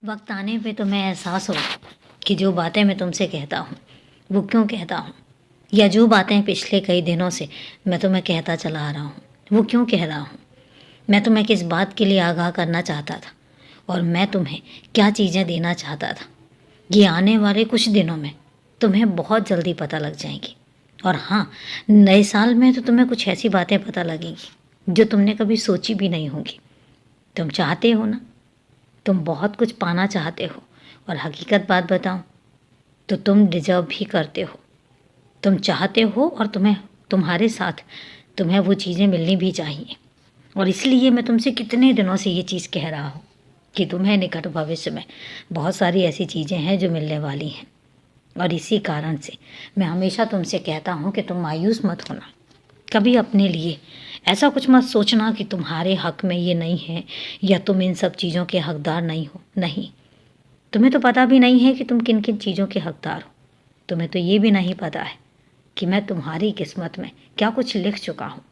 वक्त आने पे तुम्हें एहसास हो कि जो बातें मैं तुमसे कहता हूँ वो क्यों कहता हूँ, या जो बातें पिछले कई दिनों से मैं तुम्हें कहता चला आ रहा हूँ वो क्यों कह रहा हूँ। मैं तुम्हें किस बात के लिए आगाह करना चाहता था और मैं तुम्हें क्या चीज़ें देना चाहता था, ये आने वाले कुछ दिनों में तुम्हें बहुत जल्दी पता लग जाएंगी। और हाँ, नए साल में तो तुम्हें कुछ ऐसी बातें पता लगेंगी जो तुमने कभी सोची भी नहीं होंगी। तुम चाहते हो ना, तुम बहुत कुछ पाना चाहते हो, और हकीकत बात बताऊं तो तुम डिजर्व भी करते हो। तुम चाहते हो और तुम्हारे साथ तुम्हें वो चीज़ें मिलनी भी चाहिए। और इसलिए मैं तुमसे कितने दिनों से ये चीज़ कह रहा हूँ कि तुम्हें निकट भविष्य में बहुत सारी ऐसी चीज़ें हैं जो मिलने वाली हैं। और इसी कारण से मैं हमेशा तुमसे कहता हूँ कि तुम मायूस मत होना। कभी अपने लिए ऐसा कुछ मत सोचना कि तुम्हारे हक में ये नहीं है या तुम इन सब चीज़ों के हकदार नहीं हो। नहीं, तुम्हें तो पता भी नहीं है कि तुम किन किन चीज़ों के हकदार हो। तुम्हें तो ये भी नहीं पता है कि मैं तुम्हारी किस्मत में क्या कुछ लिख चुका हूँ।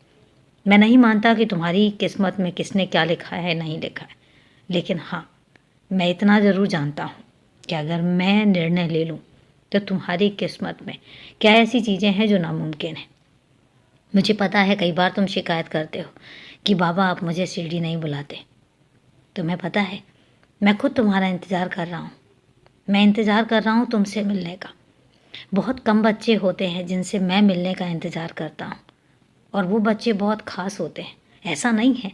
मैं नहीं मानता कि तुम्हारी किस्मत में किसने क्या लिखा है नहीं लिखा है, लेकिन हाँ, मैं इतना ज़रूर जानता हूँ कि अगर मैं निर्णय ले लूँ तो तुम्हारी किस्मत में क्या ऐसी चीज़ें हैं जो नामुमकिन हैं। मुझे पता है कई बार तुम शिकायत करते हो कि बाबा आप मुझे शिरडी नहीं बुलाते। तुम्हें पता है मैं खुद तुम्हारा इंतज़ार कर रहा हूँ। मैं इंतज़ार कर रहा हूँ तुमसे मिलने का। बहुत कम बच्चे होते हैं जिनसे मैं मिलने का इंतज़ार करता हूँ, और वो बच्चे बहुत ख़ास होते हैं। ऐसा नहीं है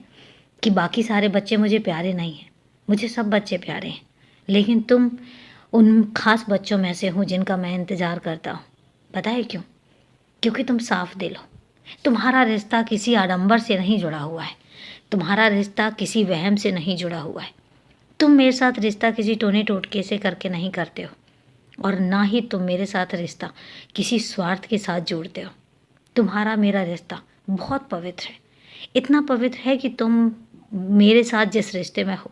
कि बाकी सारे बच्चे मुझे प्यारे नहीं हैं, मुझे सब बच्चे प्यारे हैं, लेकिन तुम उन ख़ास बच्चों में से हो जिनका मैं इंतज़ार करता हूँ। पता है क्यों? क्योंकि तुम साफ दिल हो। तुम्हारा रिश्ता किसी आडंबर से नहीं जुड़ा हुआ है, तुम्हारा रिश्ता किसी वहम से नहीं जुड़ा हुआ है। तुम मेरे साथ रिश्ता किसी टोने टोटके से करके नहीं करते हो, और ना ही तुम मेरे साथ रिश्ता किसी स्वार्थ के साथ जोड़ते हो। तुम्हारा मेरा रिश्ता बहुत पवित्र है, इतना पवित्र है कि तुम मेरे साथ जिस रिश्ते में हो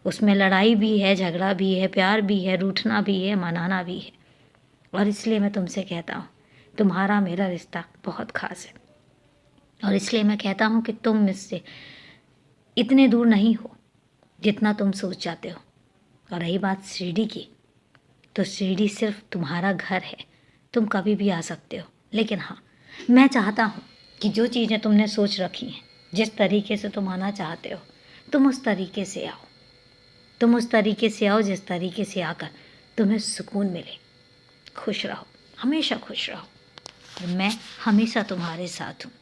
उसमें लड़ाई भी है, झगड़ा भी है, प्यार भी है, रूठना भी है, मनाना भी है। और इसलिए मैं तुमसे कहता हूँ तुम्हारा मेरा रिश्ता बहुत ख़ास है, और इसलिए मैं कहता हूँ कि तुम मुझसे इतने दूर नहीं हो जितना तुम सोच जाते हो। और रही बात शिरडी की, तो शिरडी सिर्फ तुम्हारा घर है, तुम कभी भी आ सकते हो। लेकिन हाँ, मैं चाहता हूँ कि जो चीज़ें तुमने सोच रखी हैं, जिस तरीके से तुम आना चाहते हो, तुम उस तरीके से आओ। तुम उस तरीके से आओ जिस तरीके से आकर तुम्हें सुकून मिले। खुश रहो, हमेशा खुश रहो, और मैं हमेशा तुम्हारे साथ हूँ।